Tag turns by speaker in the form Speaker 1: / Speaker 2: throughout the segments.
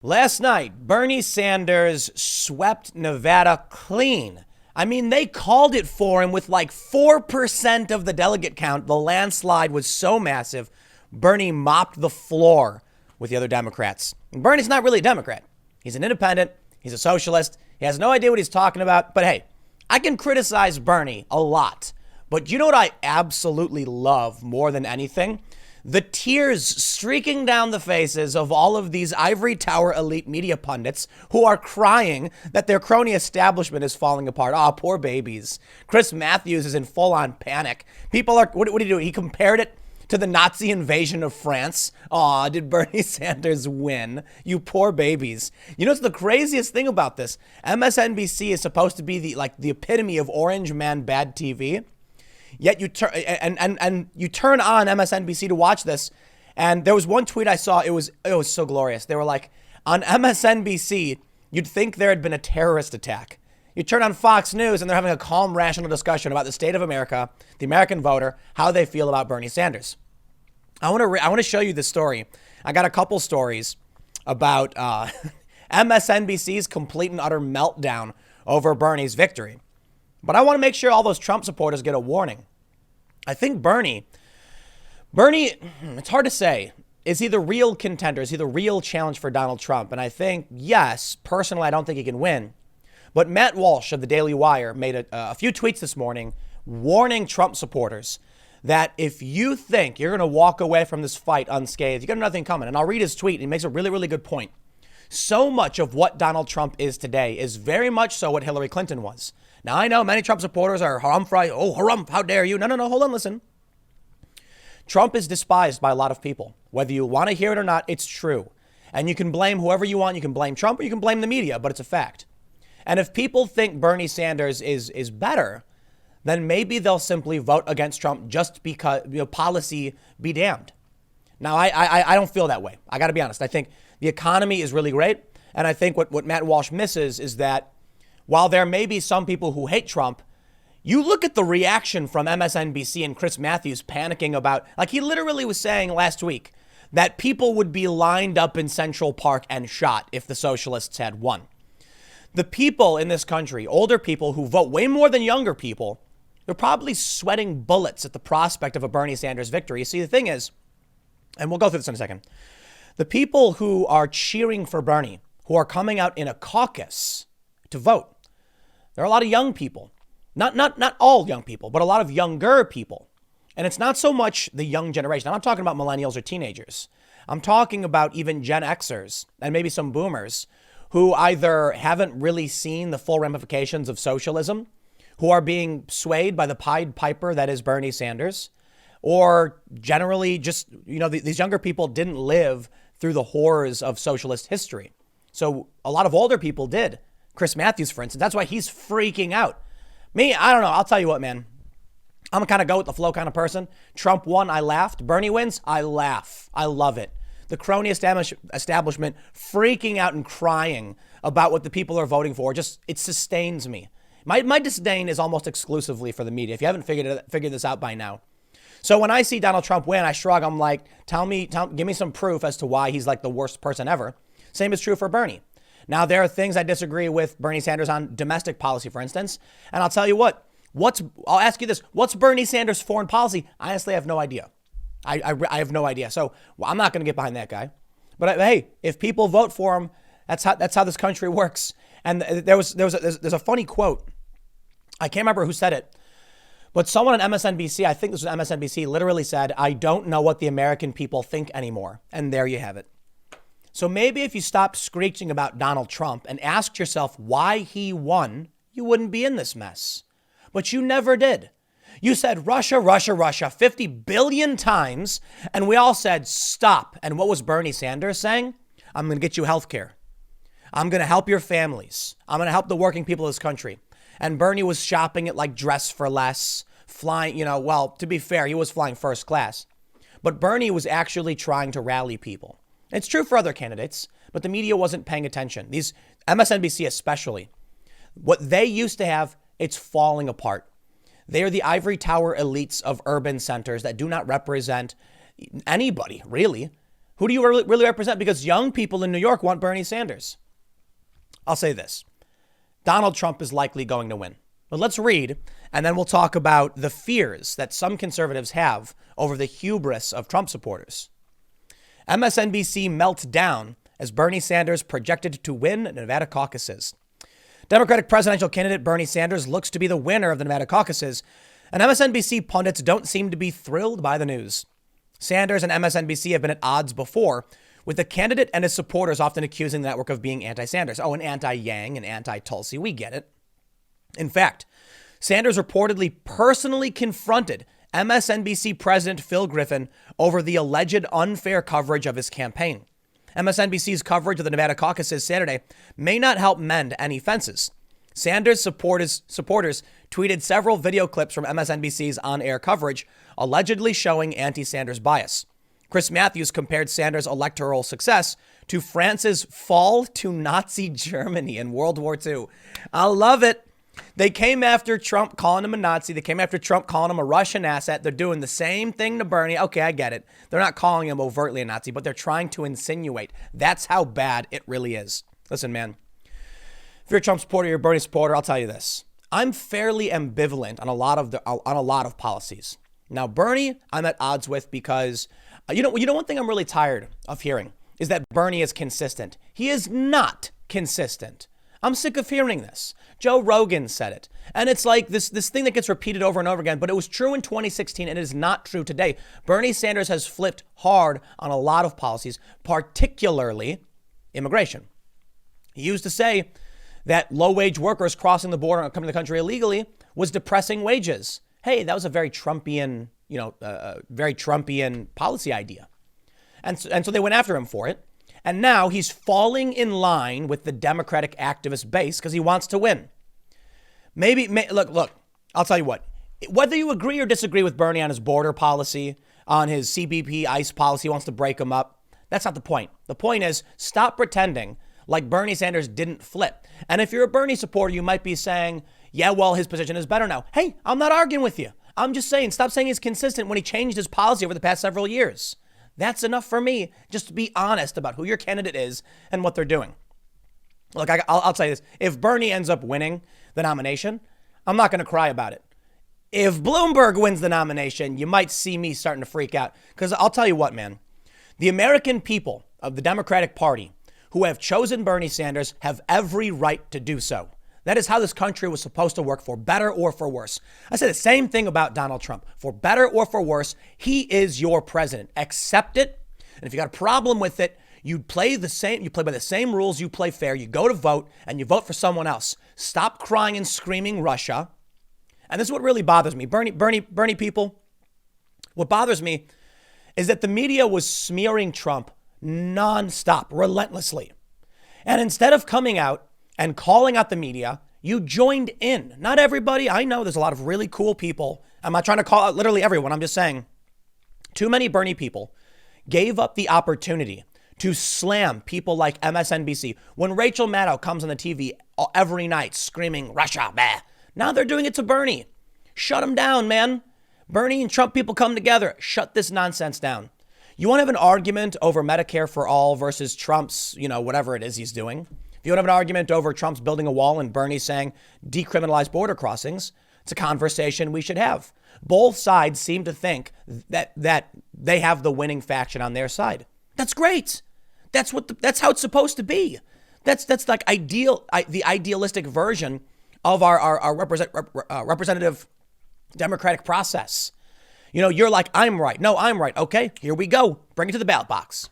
Speaker 1: Last night, Bernie Sanders swept Nevada clean. I mean, they called it for him with like 4% of the delegate count. The landslide was so massive, Bernie mopped the floor with the other Democrats. And Bernie's not really a Democrat. He's an independent. He's a socialist. He has no idea what he's talking about. But hey, I can criticize Bernie a lot. But you know what I absolutely love more than anything? The tears streaking down the faces of all of these ivory tower elite media pundits who are crying that their crony establishment is falling apart. Oh, poor babies. Chris Matthews is in full-on panic. People are, what did he do? He compared it to the Nazi invasion of France. Aw, did Bernie Sanders win? You poor babies. You know what's the craziest thing about this? MSNBC is supposed to be the epitome of orange man bad TV. Yet you turn and you turn on MSNBC to watch this, and there was one tweet I saw. It was so glorious. They were like, on MSNBC, you'd think there had been a terrorist attack. You turn on Fox News, and they're having a calm, rational discussion about the state of America, the American voter, how they feel about Bernie Sanders. I want to show you this story. I got a couple stories about MSNBC's complete and utter meltdown over Bernie's victory. But I want to make sure all those Trump supporters get a warning. I think Bernie, it's hard to say. Is he the real contender? Is he the real challenge for Donald Trump? And I think, yes, personally, I don't think he can win. But Matt Walsh of the Daily Wire made a few tweets this morning warning Trump supporters that if you think you're going to walk away from this fight unscathed, you got nothing coming. And I'll read his tweet. He makes a really, really good point. So much of what Donald Trump is today is very much so what Hillary Clinton was. Now, I know many Trump supporters are harumph, oh, harumph, how dare you? No, hold on, listen. Trump is despised by a lot of people. Whether you want to hear it or not, it's true. And you can blame whoever you want. You can blame Trump or you can blame the media, but it's a fact. And if people think Bernie Sanders is better, then maybe they'll simply vote against Trump just because, policy be damned. Now, I don't feel that way. I got to be honest. I think the economy is really great. And I think what Matt Walsh misses is that while there may be some people who hate Trump, you look at the reaction from MSNBC and Chris Matthews panicking about, like he literally was saying last week that people would be lined up in Central Park and shot if the socialists had won. The people in this country, older people who vote way more than younger people, they're probably sweating bullets at the prospect of a Bernie Sanders victory. You see, the thing is, and we'll go through this in a second, the people who are cheering for Bernie, who are coming out in a caucus to vote, there are a lot of young people, not all young people, but a lot of younger people. And it's not so much the young generation. I'm not talking about millennials or teenagers. I'm talking about even Gen Xers and maybe some boomers who either haven't really seen the full ramifications of socialism, who are being swayed by the Pied Piper that is Bernie Sanders, or generally just, these younger people didn't live through the horrors of socialist history. So a lot of older people did. Chris Matthews, for instance, that's why he's freaking out. Me, I don't know. I'll tell you what, man. I'm a kind of go with the flow kind of person. Trump won, I laughed. Bernie wins, I laugh. I love it. The crony establishment freaking out and crying about what the people are voting for, it sustains me. My disdain is almost exclusively for the media, if you haven't figured this out by now. So when I see Donald Trump win, I shrug. I'm like, give me some proof as to why he's like the worst person ever. Same is true for Bernie. Now, there are things I disagree with Bernie Sanders on domestic policy, for instance. And I'll tell you I'll ask you this. What's Bernie Sanders' foreign policy? I honestly have no idea. I have no idea. So I'm not going to get behind that guy. But hey, if people vote for him, that's how this country works. And there's a funny quote. I can't remember who said it, but someone on MSNBC, I think this was MSNBC, literally said, "I don't know what the American people think anymore." And there you have it. So maybe if you stopped screeching about Donald Trump and asked yourself why he won, you wouldn't be in this mess. But you never did. You said Russia, Russia, Russia 50 billion times, and we all said stop. And what was Bernie Sanders saying? I'm going to get you health care. I'm going to help your families. I'm going to help the working people of this country. And Bernie was shopping at like Dress for Less, flying, well, to be fair, he was flying first class. But Bernie was actually trying to rally people. It's true for other candidates, but the media wasn't paying attention. These MSNBC especially, what they used to have, it's falling apart. They are the ivory tower elites of urban centers that do not represent anybody, really, Who do you really represent? Because young people in New York want Bernie Sanders. I'll say this. Donald Trump is likely going to win. But let's read, and then we'll talk about the fears that some conservatives have over the hubris of Trump supporters. MSNBC Meltdown as Bernie Sanders projected to win Nevada caucuses. Democratic presidential candidate Bernie Sanders looks to be the winner of the Nevada caucuses, and MSNBC pundits don't seem to be thrilled by the news. Sanders and MSNBC have been at odds before, with the candidate and his supporters often accusing the network of being anti-Sanders. Oh, and anti-Yang and anti-Tulsi. We get it. In fact, Sanders reportedly personally confronted MSNBC President Phil Griffin over the alleged unfair coverage of his campaign. MSNBC's coverage of the Nevada caucuses Saturday may not help mend any fences. Sanders supporters tweeted several video clips from MSNBC's on-air coverage, allegedly showing anti-Sanders bias. Chris Matthews compared Sanders' electoral success to France's fall to Nazi Germany in World War II. I love it. They came after Trump calling him a Nazi. They came after Trump calling him a Russian asset. They're doing the same thing to Bernie. Okay, I get it. They're not calling him overtly a Nazi, but they're trying to insinuate. That's how bad it really is. Listen, man, if you're a Trump supporter, you're a Bernie supporter, I'll tell you this. I'm fairly ambivalent on a lot of policies. Now, Bernie, I'm at odds with because, you know, one thing I'm really tired of hearing is that Bernie is consistent. He is not consistent. I'm sick of hearing this. Joe Rogan said it. And it's like this thing that gets repeated over and over again, but it was true in 2016 and it is not true today. Bernie Sanders has flipped hard on a lot of policies, particularly immigration. He used to say that low-wage workers crossing the border and coming to the country illegally was depressing wages. Hey, that was a very Trumpian, very Trumpian policy idea. And so they went after him for it. And now he's falling in line with the Democratic activist base because he wants to win. Look, I'll tell you what, whether you agree or disagree with Bernie on his border policy, on his CBP ICE policy, he wants to break them up. That's not the point. The point is stop pretending like Bernie Sanders didn't flip. And if you're a Bernie supporter, you might be saying, yeah, well, his position is better now. Hey, I'm not arguing with you. I'm just saying, stop saying he's consistent when he changed his policy over the past several years. That's enough for me just to be honest about who your candidate is and what they're doing. Look, I'll tell you this. If Bernie ends up winning the nomination, I'm not going to cry about it. If Bloomberg wins the nomination, you might see me starting to freak out. Because I'll tell you what, man. The American people of the Democratic Party who have chosen Bernie Sanders have every right to do so. That is how this country was supposed to work, for better or for worse. I say the same thing about Donald Trump. For better or for worse, he is your president. Accept it. And if you got a problem with it, you play by the same rules, you play fair, you go to vote, and you vote for someone else. Stop crying and screaming Russia. And this is what really bothers me. Bernie people, what bothers me is that the media was smearing Trump nonstop, relentlessly. And instead of coming out and calling out the media, you joined in. Not everybody. I know there's a lot of really cool people. I'm not trying to call out literally everyone. I'm just saying too many Bernie people gave up the opportunity to slam people like MSNBC. When Rachel Maddow comes on the TV every night screaming Russia, bah. Now they're doing it to Bernie. Shut him down, man. Bernie and Trump people come together. Shut this nonsense down. You want to have an argument over Medicare for all versus Trump's, whatever it is he's doing. If you want to have an argument over Trump's building a wall and Bernie saying decriminalize border crossings, it's a conversation we should have. Both sides seem to think that they have the winning faction on their side. That's great. That's how it's supposed to be. That's like the idealistic version of our representative democratic process. You're like, I'm right. No, I'm right. Okay, here we go. Bring it to the ballot box.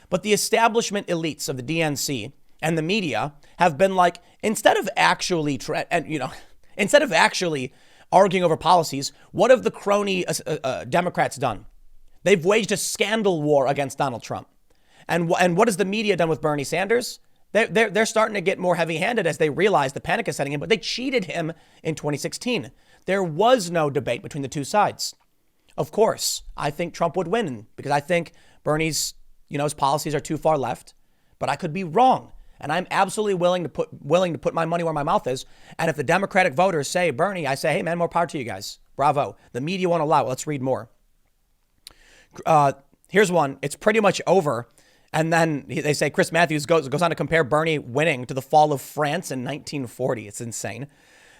Speaker 1: But the establishment elites of the DNC and the media have been like, instead of actually arguing over policies, what have the crony Democrats done? They've waged a scandal war against Donald Trump. And what has the media done with Bernie Sanders? They're starting to get more heavy-handed as they realize the panic is setting in, but they cheated him in 2016. There was no debate between the two sides. Of course, I think Trump would win because I think Bernie's, his policies are too far left, but I could be wrong. And I'm absolutely willing to put my money where my mouth is. And if the Democratic voters say Bernie, I say, hey, man, more power to you guys. Bravo. The media won't allow it. Let's read more. Here's one. It's pretty much over. And then they say Chris Matthews goes on to compare Bernie winning to the fall of France in 1940. It's insane.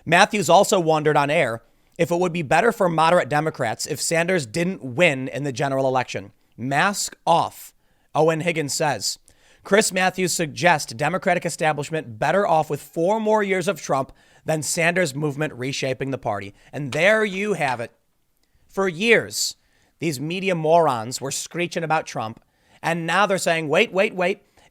Speaker 1: Matthews also wondered on air if it would be better for moderate Democrats if Sanders didn't win in the general election. Mask off, Owen Higgins says. Chris Matthews suggests Democratic establishment better off with 4 more years of Trump than Sanders' movement reshaping the party. And there you have it. For years, these media morons were screeching about Trump. And now they're saying, wait.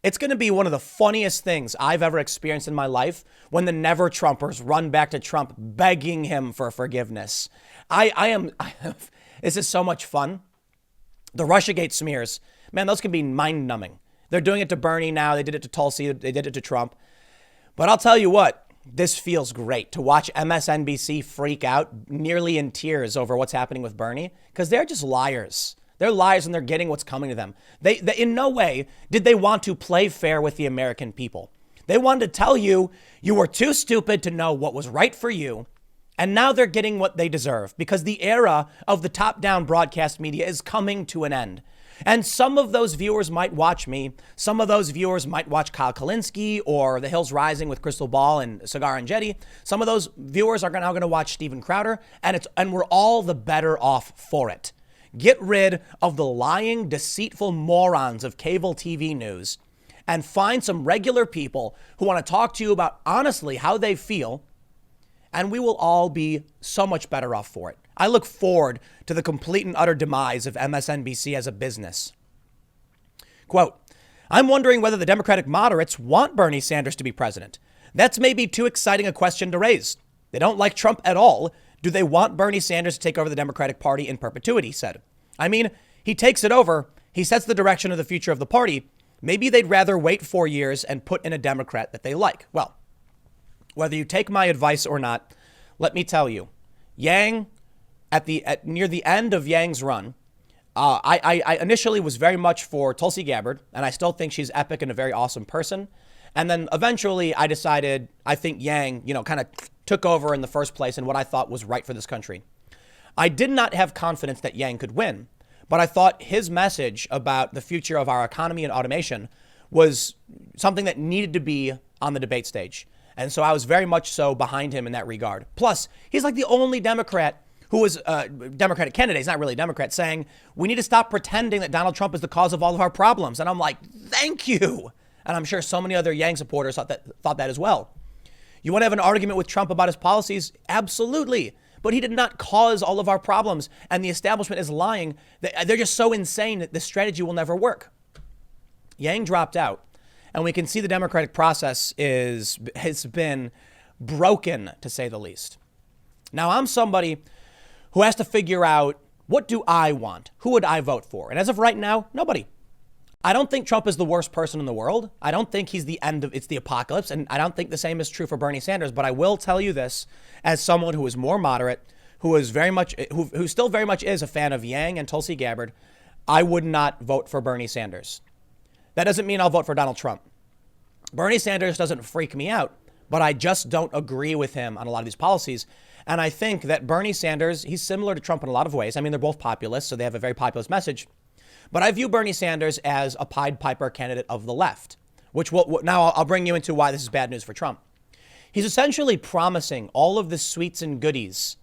Speaker 1: It's going to be one of the funniest things I've ever experienced in my life when the never Trumpers run back to Trump begging him for forgiveness. This is so much fun. The Russiagate smears, man, those can be mind numbing. They're doing it to Bernie now. They did it to Tulsi. They did it to Trump. But I'll tell you what, this feels great to watch MSNBC freak out nearly in tears over what's happening with Bernie, because they're just liars. They're liars and they're getting what's coming to them. They in no way did they want to play fair with the American people. They wanted to tell you you were too stupid to know what was right for you. And now they're getting what they deserve because the era of the top-down broadcast media is coming to an end. And some of those viewers might watch me. Some of those viewers might watch Kyle Kalinske or The Hills Rising with Crystal Ball and Cigar and Jetty. Some of those viewers are now going to watch Steven Crowder, and we're all the better off for it. Get rid of the lying, deceitful morons of cable TV news and find some regular people who want to talk to you about honestly how they feel, and we will all be so much better off for it. I look forward to the complete and utter demise of MSNBC as a business. Quote, I'm wondering whether the Democratic moderates want Bernie Sanders to be president. That's maybe too exciting a question to raise. They don't like Trump at all. Do they want Bernie Sanders to take over the Democratic Party in perpetuity, he said. I mean, he takes it over. He sets the direction of the future of the party. Maybe they'd rather wait 4 years and put in a Democrat that they like. Well, whether you take my advice or not, let me tell you, Yang, near the end of Yang's run, I initially was very much for Tulsi Gabbard, and I still think she's epic and a very awesome person. And then eventually I decided I think Yang, kind of took over in the first place and what I thought was right for this country. I did not have confidence that Yang could win, but I thought his message about the future of our economy and automation was something that needed to be on the debate stage. And so I was very much so behind him in that regard. Plus, he's like the only Democrat who was a Democratic candidate, he's not really a Democrat, saying we need to stop pretending that Donald Trump is the cause of all of our problems. And I'm like, thank you. And I'm sure so many other Yang supporters thought that as well. You want to have an argument with Trump about his policies? Absolutely. But he did not cause all of our problems. And the establishment is lying. They're just so insane that this strategy will never work. Yang dropped out. And we can see the democratic process has been broken, to say the least. Now, I'm somebody who has to figure out, what do I want? Who would I vote for? And as of right now, nobody. I don't think Trump is the worst person in the world. I don't think he's it's the apocalypse. And I don't think the same is true for Bernie Sanders. But I will tell you this as someone who is more moderate, who still very much is a fan of Yang and Tulsi Gabbard. I would not vote for Bernie Sanders. That doesn't mean I'll vote for Donald Trump. Bernie Sanders doesn't freak me out, but I just don't agree with him on a lot of these policies. And I think that Bernie Sanders, he's similar to Trump in a lot of ways. I mean, they're both populists, so they have a very populist message. But I view Bernie Sanders as a Pied Piper candidate of the left, now I'll bring you into why this is bad news for Trump. He's essentially promising all of the sweets and goodies.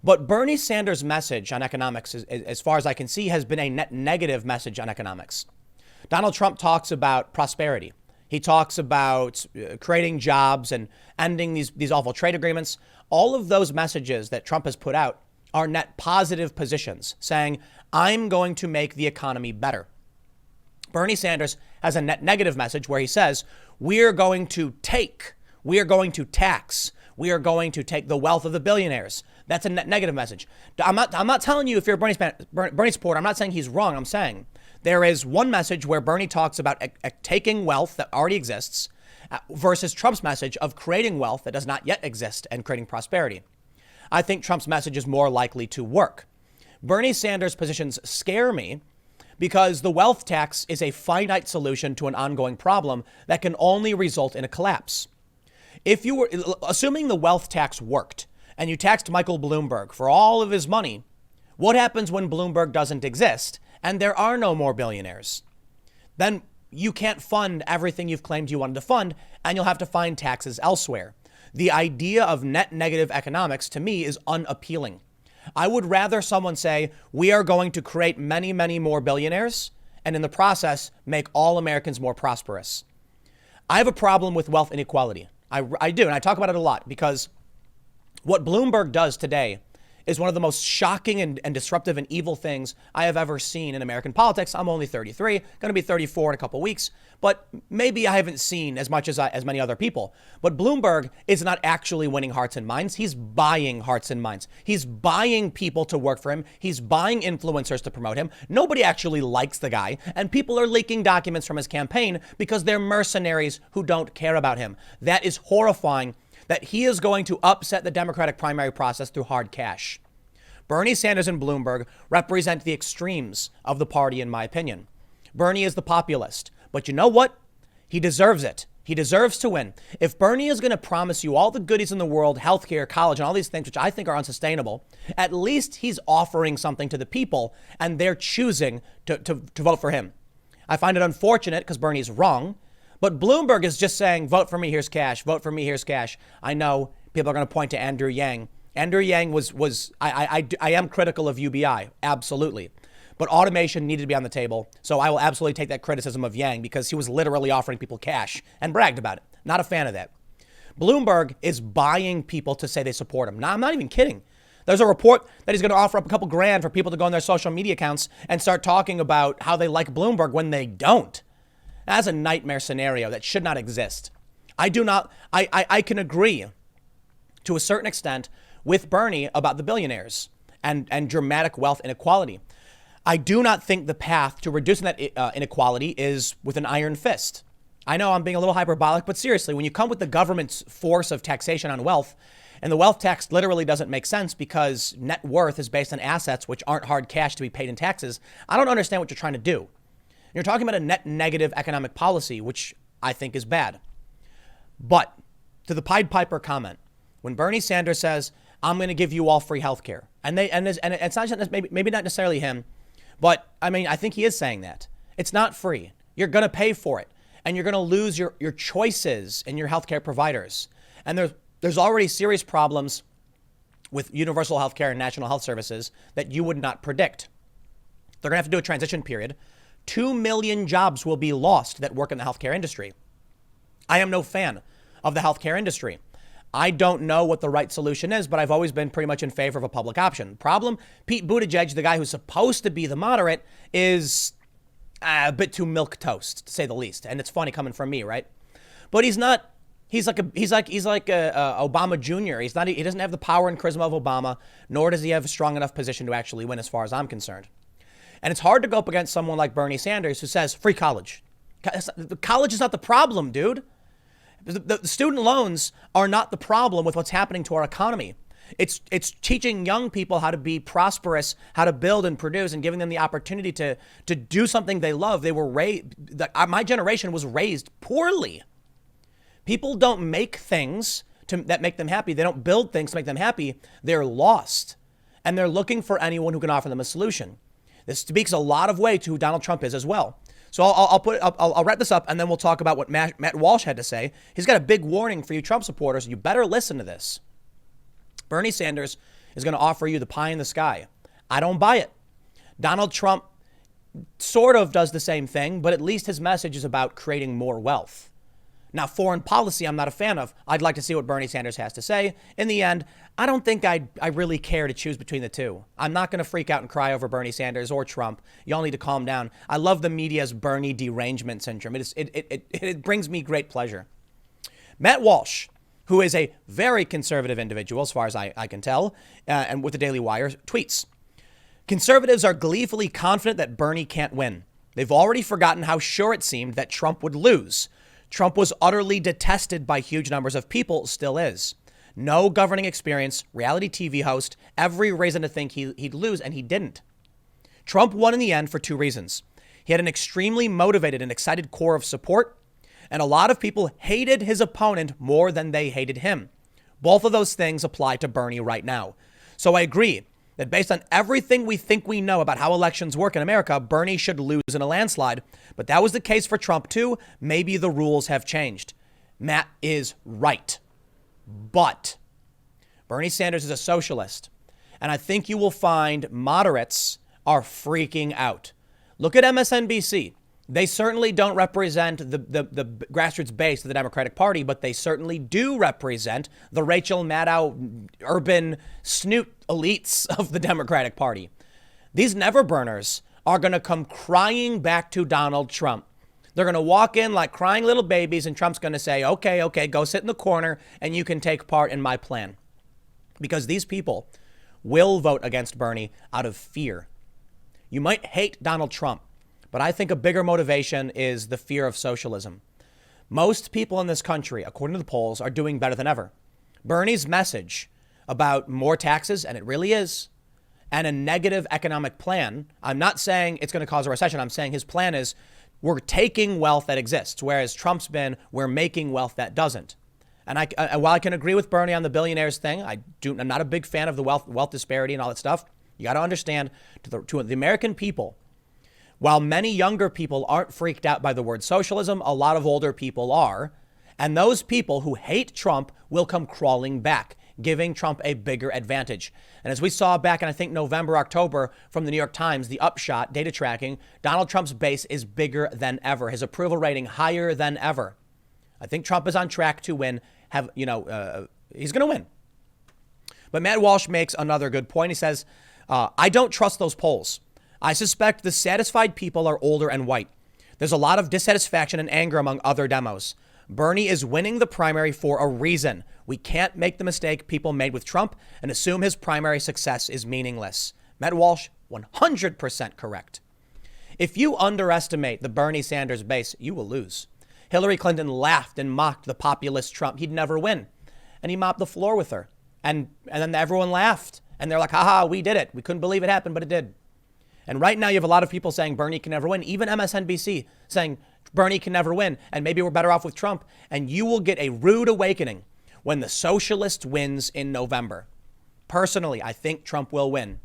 Speaker 1: But Bernie Sanders' message on economics, as far as I can see, has been a net negative message on economics. Donald Trump talks about prosperity. He talks about creating jobs and ending these awful trade agreements. All of those messages that Trump has put out are net positive positions, saying, I'm going to make the economy better. Bernie Sanders has a net negative message where he says, we're going to tax, we are going to take the wealth of the billionaires. That's a net negative message. I'm not telling you if you're a Bernie supporter, I'm not saying he's wrong. I'm saying there is one message where Bernie talks about taking wealth that already exists versus Trump's message of creating wealth that does not yet exist and creating prosperity. I think Trump's message is more likely to work. Bernie Sanders' positions scare me because the wealth tax is a finite solution to an ongoing problem that can only result in a collapse. If you were assuming the wealth tax worked and you taxed Michael Bloomberg for all of his money, what happens when Bloomberg doesn't exist and there are no more billionaires? Then you can't fund everything you've claimed you wanted to fund, and you'll have to find taxes elsewhere. The idea of net negative economics to me is unappealing. I would rather someone say, we are going to create many, many more billionaires, and in the process, make all Americans more prosperous. I have a problem with wealth inequality. I do, and I talk about it a lot, because what Bloomberg does today is one of the most shocking and disruptive and evil things I have ever seen in American politics. I'm only 33, going to be 34 in a couple of weeks, but maybe I haven't seen as much as many other people. But Bloomberg is not actually winning hearts and minds. He's buying hearts and minds. He's buying people to work for him. He's buying influencers to promote him. Nobody actually likes the guy, and people are leaking documents from his campaign because they're mercenaries who don't care about him. That is horrifying. That he is going to upset the Democratic primary process through hard cash. Bernie Sanders and Bloomberg represent the extremes of the party, in my opinion. Bernie is the populist, but you know what? He deserves it. He deserves to win. If Bernie is going to promise you all the goodies in the world, healthcare, college, and all these things, which I think are unsustainable, at least he's offering something to the people, and they're choosing to vote for him. I find it unfortunate because Bernie's wrong. But Bloomberg is just saying, vote for me, here's cash. Vote for me, here's cash. I know people are going to point to Andrew Yang. Andrew Yang I am critical of UBI, absolutely. But automation needed to be on the table. So I will absolutely take that criticism of Yang because he was literally offering people cash and bragged about it. Not a fan of that. Bloomberg is buying people to say they support him. Now, I'm not even kidding. There's a report that he's going to offer up a couple grand for people to go on their social media accounts and start talking about how they like Bloomberg when they don't. That's a nightmare scenario that should not exist. I can agree to a certain extent with Bernie about the billionaires and dramatic wealth inequality. I do not think the path to reducing that inequality is with an iron fist. I know I'm being a little hyperbolic, but seriously, when you come with the government's force of taxation on wealth, and the wealth tax literally doesn't make sense because net worth is based on assets which aren't hard cash to be paid in taxes, I don't understand what you're trying to do. You're talking about a net negative economic policy, which I think is bad. But to the Pied Piper comment, when Bernie Sanders says, I'm going to give you all free health care, and it's not just, maybe not necessarily him, but I mean, I think he is saying that. It's not free. You're going to pay for it, and you're going to lose your choices in your healthcare providers. And there's already serious problems with universal health care and national health services that you would not predict. They're going to have to do a transition period. 2 million jobs will be lost that work in the healthcare industry. I am no fan of the healthcare industry. I don't know what the right solution is, but I've always been pretty much in favor of a public option. Problem, Pete Buttigieg, the guy who's supposed to be the moderate, is a bit too milquetoast, to say the least. And it's funny coming from me, right? But he's not. He's like Obama Jr. He doesn't have the power and charisma of Obama, nor does he have a strong enough position to actually win, as far as I'm concerned. And it's hard to go up against someone like Bernie Sanders who says free college. College is not the problem, dude. The student loans are not the problem with what's happening to our economy. It's teaching young people how to be prosperous, how to build and produce, and giving them the opportunity to do something they love. They were my generation was raised poorly. People don't make things that make them happy. They don't build things to make them happy. They're lost, and they're looking for anyone who can offer them a solution. This speaks a lot of way to who Donald Trump is as well. So I'll wrap this up, and then we'll talk about what Matt Walsh had to say. He's got a big warning for you Trump supporters. You better listen to this. Bernie Sanders is going to offer you the pie in the sky. I don't buy it. Donald Trump sort of does the same thing, but at least his message is about creating more wealth. Now, foreign policy, I'm not a fan of. I'd like to see what Bernie Sanders has to say. In the end, I don't think I really care to choose between the two. I'm not going to freak out and cry over Bernie Sanders or Trump. Y'all need to calm down. I love the media's Bernie derangement syndrome. It brings me great pleasure. Matt Walsh, who is a very conservative individual, as far as I can tell, and with the Daily Wire, tweets, conservatives are gleefully confident that Bernie can't win. They've already forgotten how sure it seemed that Trump would lose. Trump was utterly detested by huge numbers of people, still is. No governing experience, reality TV host, every reason to think he'd lose, and he didn't. Trump won in the end for two reasons. He had an extremely motivated and excited core of support, and a lot of people hated his opponent more than they hated him. Both of those things apply to Bernie right now. So I agree. that based on everything we think we know about how elections work in America, Bernie should lose in a landslide. But that was the case for Trump too. Maybe the rules have changed. Matt is right. But Bernie Sanders is a socialist. And I think you will find moderates are freaking out. Look at MSNBC. They certainly don't represent the grassroots base of the Democratic Party, but they certainly do represent the Rachel Maddow urban snoot elites of the Democratic Party. These never burners are going to come crying back to Donald Trump. They're going to walk in like crying little babies, and Trump's going to say, okay, go sit in the corner and you can take part in my plan. Because these people will vote against Bernie out of fear. You might hate Donald Trump, but I think a bigger motivation is the fear of socialism. Most people in this country, according to the polls, are doing better than ever. Bernie's message about more taxes, and it really is, and a negative economic plan, I'm not saying it's going to cause a recession. I'm saying his plan is we're taking wealth that exists, whereas Trump's been we're making wealth that doesn't. And while I can agree with Bernie on the billionaires thing, I'm not a big fan of the wealth disparity and all that stuff. You got to understand, to the American people, while many younger people aren't freaked out by the word socialism, a lot of older people are. And those people who hate Trump will come crawling back, giving Trump a bigger advantage. And as we saw back in, I think, November, October from the New York Times, the upshot, data tracking, Donald Trump's base is bigger than ever. His approval rating higher than ever. I think Trump is on track to win. He's going to win. But Matt Walsh makes another good point. He says, I don't trust those polls. I suspect the satisfied people are older and white. There's a lot of dissatisfaction and anger among other demos. Bernie is winning the primary for a reason. We can't make the mistake people made with Trump and assume his primary success is meaningless. Matt Walsh, 100% correct. If you underestimate the Bernie Sanders base, you will lose. Hillary Clinton laughed and mocked the populist Trump. He'd never win. And he mopped the floor with her. And then everyone laughed. And they're like, haha, we did it. We couldn't believe it happened, but it did. And right now you have a lot of people saying Bernie can never win. Even MSNBC saying Bernie can never win. And maybe we're better off with Trump. And you will get a rude awakening when the socialist wins in November. Personally, I think Trump will win.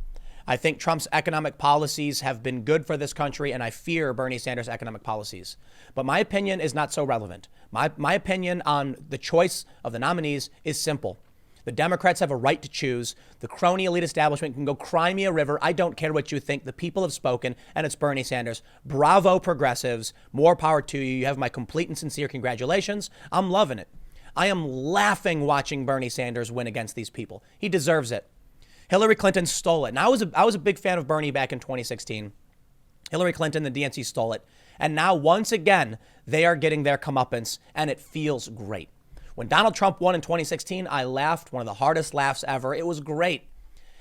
Speaker 1: I think Trump's economic policies have been good for this country, and I fear Bernie Sanders' economic policies. But my opinion is not so relevant. My opinion on the choice of the nominees is simple. The Democrats have a right to choose. The crony elite establishment can go cry me a river. I don't care what you think. The people have spoken, and it's Bernie Sanders. Bravo, progressives. More power to you. You have my complete and sincere congratulations. I'm loving it. I am laughing watching Bernie Sanders win against these people. He deserves it. Hillary Clinton stole it. And I was a big fan of Bernie back in 2016. Hillary Clinton, the DNC, stole it. And now, once again, they are getting their comeuppance, and it feels great. When Donald Trump won in 2016, I laughed, one of the hardest laughs ever. It was great.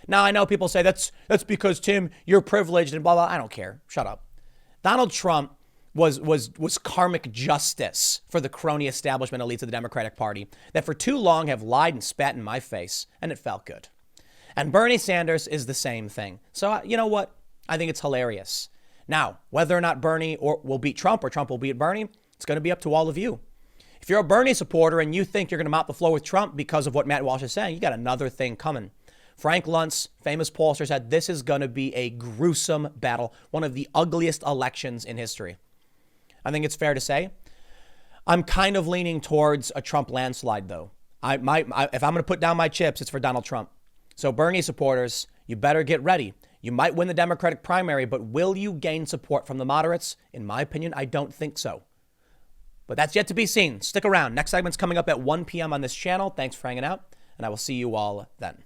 Speaker 1: Now, I know people say that's because, Tim, you're privileged and blah, blah. I don't care. Shut up. Donald Trump was karmic justice for the crony establishment elites of the Democratic Party that for too long have lied and spat in my face, and it felt good. And Bernie Sanders is the same thing. So, you know what? I think it's hilarious. Now, whether or not Bernie will beat Trump or Trump will beat Bernie, it's going to be up to all of you. If you're a Bernie supporter and you think you're going to mop the floor with Trump because of what Matt Walsh is saying, you got another thing coming. Frank Luntz, famous pollster, said this is going to be a gruesome battle, one of the ugliest elections in history. I think it's fair to say. I'm kind of leaning towards a Trump landslide, though. If I'm going to put down my chips, it's for Donald Trump. So Bernie supporters, you better get ready. You might win the Democratic primary, but will you gain support from the moderates? In my opinion, I don't think so. But that's yet to be seen. Stick around. Next segment's coming up at 1 p.m. on this channel. Thanks for hanging out, and I will see you all then.